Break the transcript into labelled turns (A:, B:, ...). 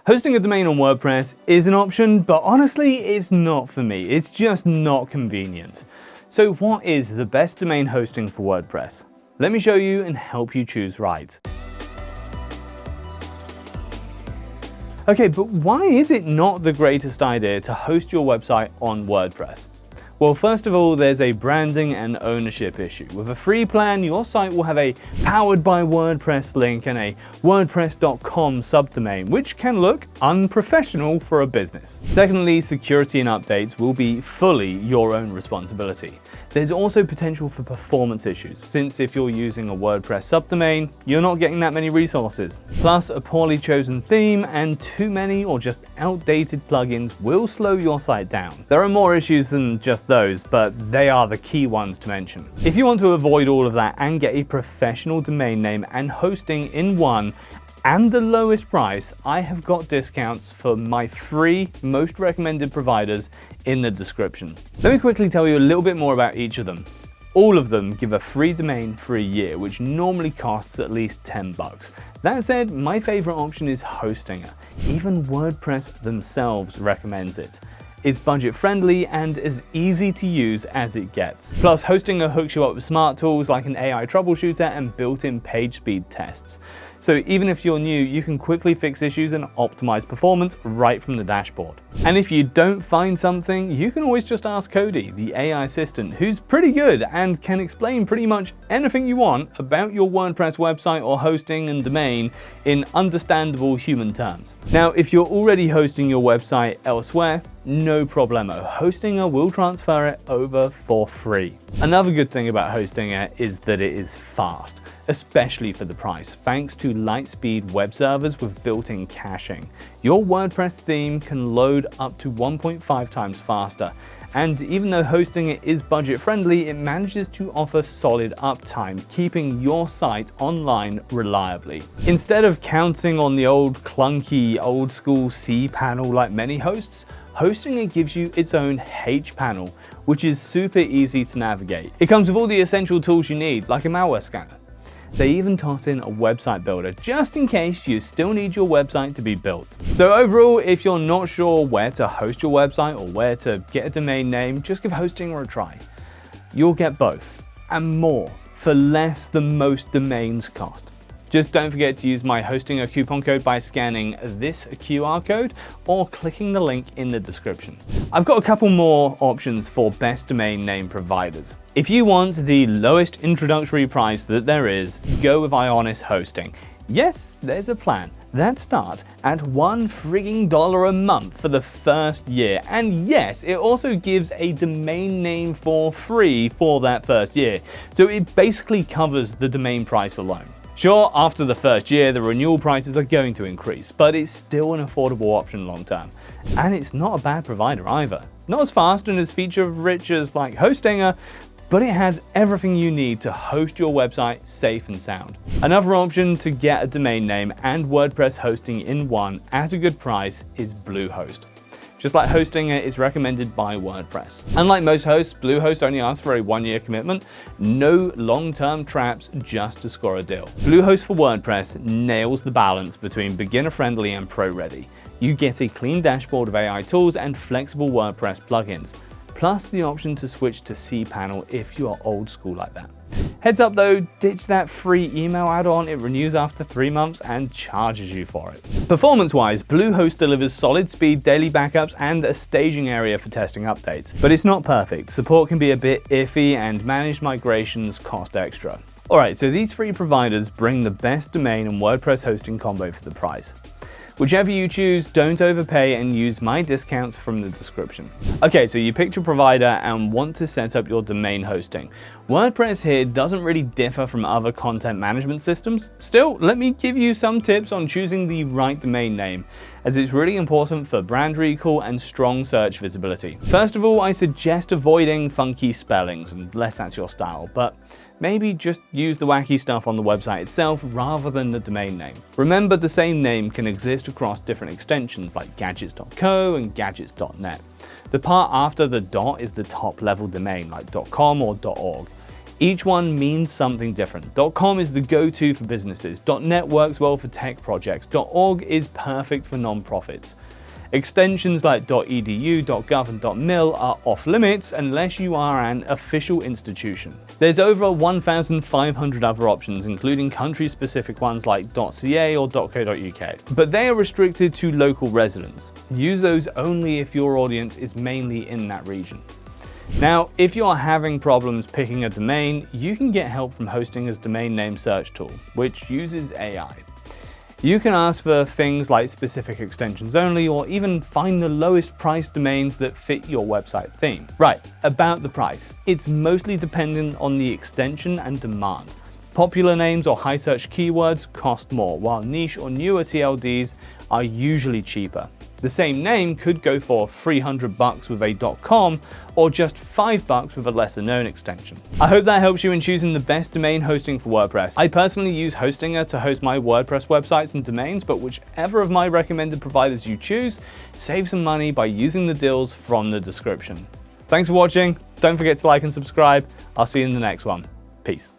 A: Hosting a domain on WordPress is an option, but honestly, it's not for me. It's just not convenient. So what is the best domain hosting for WordPress? Let me show you and help you choose right. Okay, but why is it not the greatest idea to host your website on WordPress? Well, first of all, there's a branding and ownership issue. With a free plan, your site will have a powered by WordPress link and a WordPress.com subdomain, which can look unprofessional for a business. Secondly, security and updates will be fully your own responsibility. There's also potential for performance issues, since if you're using a WordPress subdomain, you're not getting that many resources. Plus, a poorly chosen theme and too many or just outdated plugins will slow your site down. There are more issues than just those, but they are the key ones to mention. If you want to avoid all of that and get a professional domain name and hosting in one and the lowest price, I have got discounts for my 3 most recommended providers in the description. Let me quickly tell you a little bit more about each of them. All of them give a free domain for a year, which normally costs at least $10. That said, my favorite option is Hostinger. Even WordPress themselves recommends it. It's budget friendly and as easy to use as it gets. Plus, Hostinger hooks you up with smart tools like an AI troubleshooter and built-in page speed tests. So even if you're new, you can quickly fix issues and optimize performance right from the dashboard. And if you don't find something, you can always just ask Cody, the AI assistant, who's pretty good and can explain pretty much anything you want about your WordPress website or hosting and domain in understandable human terms. Now, if you're already hosting your website elsewhere, no problemo. Hostinger will transfer it over for free. Another good thing about Hostinger is that it is fast, especially for the price, thanks to light-speed web servers with built-in caching. Your WordPress theme can load up to 1.5 times faster, and even though Hostinger is budget-friendly, it manages to offer solid uptime, keeping your site online reliably. Instead of counting on the old clunky, old-school cPanel like many hosts, Hostinger gives you its own H-panel, which is super easy to navigate. It comes with all the essential tools you need, like a malware scanner. They even toss in a website builder, just in case you still need your website to be built. So overall, if you're not sure where to host your website or where to get a domain name, just give Hostinger a try. You'll get both, and more, for less than most domains cost. Just don't forget to use my Hostinger coupon code by scanning this QR code or clicking the link in the description. I've got a couple more options for best domain name providers. If you want the lowest introductory price that there is, go with IONOS hosting. Yes, there's a plan that starts at $1 a month for the first year. And yes, it also gives a domain name for free for that first year. So it basically covers the domain price alone. Sure, after the first year, the renewal prices are going to increase, but it's still an affordable option long term. And it's not a bad provider either. Not as fast and as feature-rich as like Hostinger, but it has everything you need to host your website safe and sound. Another option to get a domain name and WordPress hosting in one at a good price is Bluehost. Just like Hostinger is recommended by WordPress. Unlike most hosts, Bluehost only asks for a 1-year commitment, no long-term traps, just to score a deal. Bluehost for WordPress nails the balance between beginner-friendly and pro-ready. You get a clean dashboard of AI tools and flexible WordPress plugins, plus the option to switch to cPanel if you are old school like that. Heads up though, ditch that free email add-on, it renews after 3 months and charges you for it. Performance-wise, Bluehost delivers solid speed daily backups and a staging area for testing updates. But it's not perfect, support can be a bit iffy and managed migrations cost extra. Alright, so these 3 providers bring the best domain and WordPress hosting combo for the price. Whichever you choose, don't overpay and use my discounts from the description. Okay, so you picked your provider and want to set up your domain hosting. WordPress here doesn't really differ from other content management systems. Still, let me give you some tips on choosing the right domain name, as it's really important for brand recall and strong search visibility. First of all, I suggest avoiding funky spellings, unless that's your style, but maybe just use the wacky stuff on the website itself rather than the domain name. Remember, the same name can exist across different extensions like gadgets.co and gadgets.net. The part after the dot is the top level domain like .com or .org. Each one means something different. .com is the go-to for businesses, .net works well for tech projects, .org is perfect for non-profits. Extensions like .edu, .gov, and .mil are off limits unless you are an official institution. There's over 1,500 other options, including country-specific ones like .ca or .co.uk, but they are restricted to local residents. Use those only if your audience is mainly in that region. Now, if you're having problems picking a domain, you can get help from Hostinger's domain name search tool, which uses AI. You can ask for things like specific extensions only, or even find the lowest priced domains that fit your website theme. Right, about the price. It's mostly dependent on the extension and demand. Popular names or high search keywords cost more, while niche or newer TLDs are usually cheaper. The same name could go for $300 with a .com or just $5 with a lesser known extension. I hope that helps you in choosing the best domain hosting for WordPress. I personally use Hostinger to host my WordPress websites and domains, but whichever of my recommended providers you choose, save some money by using the deals from the description. Thanks for watching. Don't forget to like and subscribe. I'll see you in the next one. Peace.